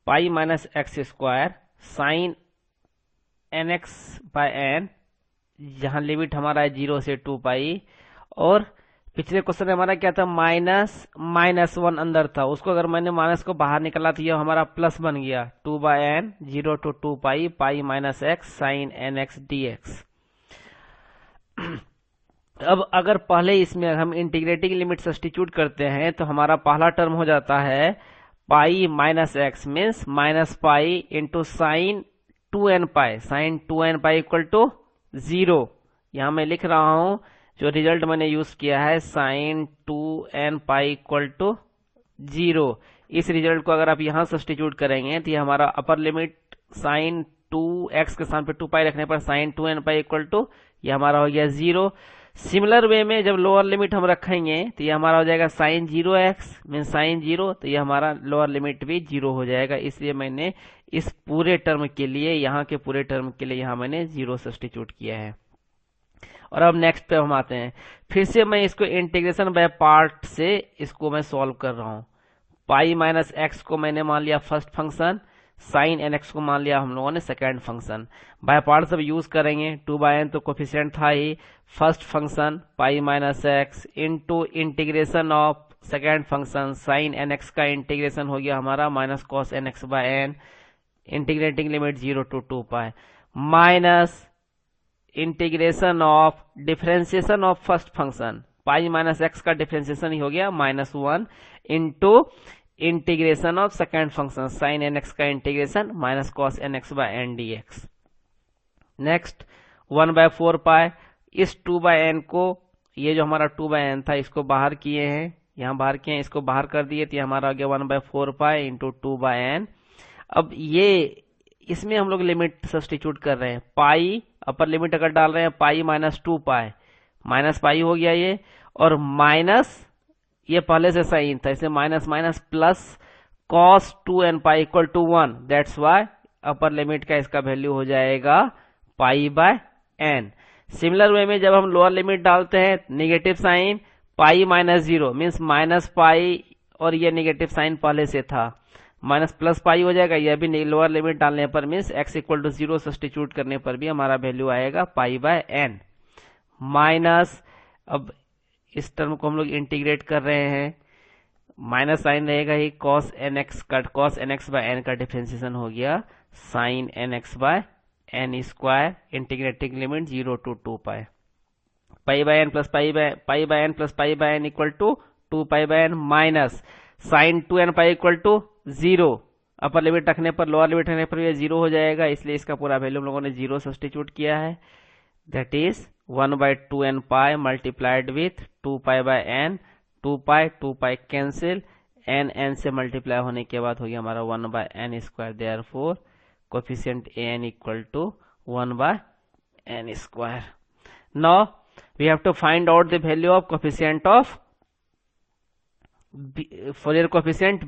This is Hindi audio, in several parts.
Pi minus x square sine n x by n, जहां लिमिट हमारा है 0 से 2 पाई, और पिछले क्वेश्चन में हमारा क्या था, -1 अंदर था, उसको अगर मैंने माइनस को बाहर निकाला तो ये हमारा प्लस बन गया 2 by n 0 to 2 pi pi minus x sine n x d x. अब अगर पहले इसमें हम इंटीग्रेटिंग लिमिट सब्स्टिट्यूट करते हैं तो हमारा पहला टर्म हो जाता है pi minus x means minus pi into sine 2n pi, sine 2n pi equal to 0। यहां मैं लिख रहा हूं जो रिजल्ट मैंने यूज किया है sign 2n pi equal to 0। इस रिजल्ट को अगर आप यहां सब्स्टिट्यूट करेंगे तो ये हमारा अपर लिमिट साइन 2x के स्थान पे 2 पाई रखने पर sign 2n pi equal to ये हमारा हो गया 0। सिमिलर वे में जब लोअर लिमिट हम रखेंगे तो ये हमारा हो जाएगा साइन 0x मीन साइन 0, तो ये हमारा लोअर लिमिट भी 0 हो जाएगा। इसलिए मैंने इस पूरे टर्म के लिए, यहाँ के पूरे टर्म के लिए यहाँ मैंने 0 सब्स्टिट्यूट किया है। और अब नेक्स्ट पे हम आते हैं, फिर से मैं इसको इंटीग्रेशन बाय पार्ट से इसको मैं सॉल्व कर रहा हूं। पाई माइनस एक्स को मैंने मान लिया first function, sine n x को मान लिया हम लोगों ने सेकेंड फंक्शन। बाय पार्ट सब यूज करेंगे, 2 बाय एन तो कोफिशिएंट था ही, first function pi minus x into integration of second function sine n x का इंटीग्रेशन हो गया हमारा minus cos n x by n, integrating limit 0 to 2 pi minus integration of differentiation of first function pi minus x का डिफरेंशिएशन ही हो गया -1 into integration of second function sine n x का integration minus cos n x by n d x. Next 1/4 pi, इस 2 बाय एन को, ये जो हमारा 2 बाय एन था इसको बाहर किए हैं, यहां बाहर किए हैं, इसको बाहर कर दिए तो ये हमारा हो गया 1/4 पाई इंटू 2 बाय एन। अब ये इसमें हम लोग लिमिट सब्स्टिट्यूट कर रहे हैं, पाई अपर लिमिट अगर डाल रहे हैं pi minus 2 pi, minus pi हो गया ये, और माइनस ये पहले से साइन था इसलिए minus minus plus cos 2n pi equal to 1, that's why upper limit का इसका वैल्यू हो जाएगा pi by n. Similar way में जब हम लोअर लिमिट डालते हैं negative sine pi minus 0 means minus pi, और ये नेगेटिव साइन पहले से था, माइनस प्लस पाई हो जाएगा, यह भी लोअर लिमिट डालने पर means x equal to 0 substitute करने पर भी हमारा वैल्यू आएगा पाई बाय एन माइनस, अब इस टर्म को हम लोग इंटीग्रेट कर रहे हैं, माइनस साइन रहेगा ही, कॉस एन एक्स का, cos n x by n का डिफरेंशिएशन हो गया sine n x by n square, integrating limit 0 to 2 pi, pi by n plus pi by n plus pi by n equal to 2 pi by n minus sine 2n pi equal to 0, upper limit रखने पर लोअर लिमिट रखने पर ये 0 हो जाएगा, इसलिए इसका पूरा वैल्यू हम लोगों ने 0 सब्स्टिट्यूट किया है, that is 1/2n pi multiplied with 2 pi by n, 2 pi cancel, n से मल्टीप्लाई होने के बाद हो गया हमारा 1/n square, therefore coefficient an equal to 1/n square. Now we have to find out the value of coefficient of Fourier coefficient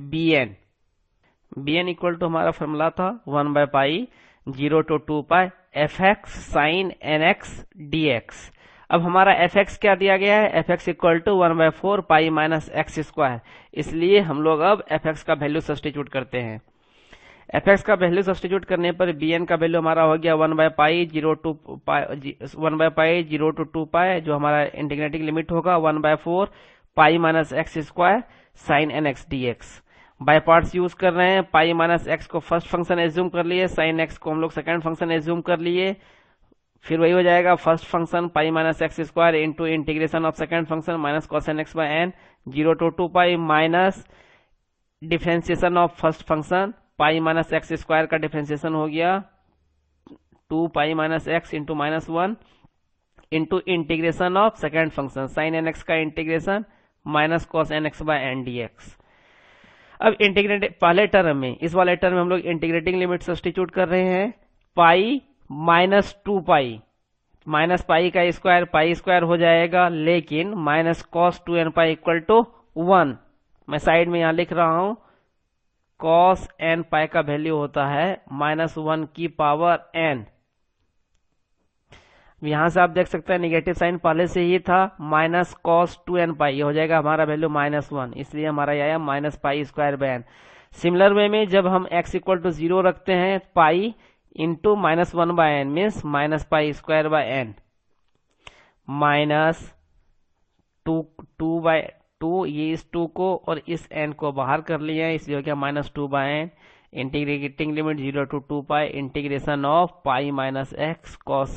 bn equal to हमारा फॉर्मूला था 1/पाई 0 to 2 पाई fx साइन nx dx। अब हमारा fx क्या दिया गया है, fx equal to 1/4 pi minus x square, इसलिए हम लोग अब fx का वैल्यू सब्स्टिट्यूट करते हैं। fx का वैल्यू सब्स्टिट्यूट करने पर bn का वैल्यू हमारा हो गया 1/पाई 0 to 2 पाई, जो हमारा इंटीग्रेटिंग लिमिट होगा 1/4 pi minus x square sign nx dx। By parts use कर रहे हैं, पाई माइनस एक्स को फर्स्ट फंक्शन एज्यूम कर लिए, साइन एक्स को हम लोग सेकंड फंक्शन एज्यूम कर लिए, फिर वही हो जाएगा first function pi minus x square into integration of second function minus cos n x by n 0 to 2 pi minus differentiation of first function pi minus x square का डिफरेंशिएशन हो गया 2 pi minus x into -1 into integration of second function sine n x का integration minus cos n x by n dx। अब इंटीग्रेट पहले टर्म में, इस वाले टर्म में हम लोग इंटीग्रेटिंग लिमिट सब्स्टिट्यूट कर रहे हैं, pi minus 2 pi, minus pi का स्क्वायर पाई स्क्वायर हो जाएगा, लेकिन minus cos 2n pi equal to 1, मैं साइड में यहां लिख रहा हूं, कॉस n पाई का वैल्यू होता है -1 की पावर n। यहां से आप देख सकते हैं नेगेटिव साइन पहले से ही था, माइनस कॉस 2n पाई, ये हो जाएगा हमारा वैल्यू -1, इसलिए हमारा ये आया minus pi square by n. Similar way में जब हम x इक्वल टू 0 रखते हैं, pi into -1/n means -π² minus two ये इस 2 को और इस n को बाहर कर लिया है, इसलिए हो गया -2/n। Integrating limit 0 to 2π integration of pi minus x cos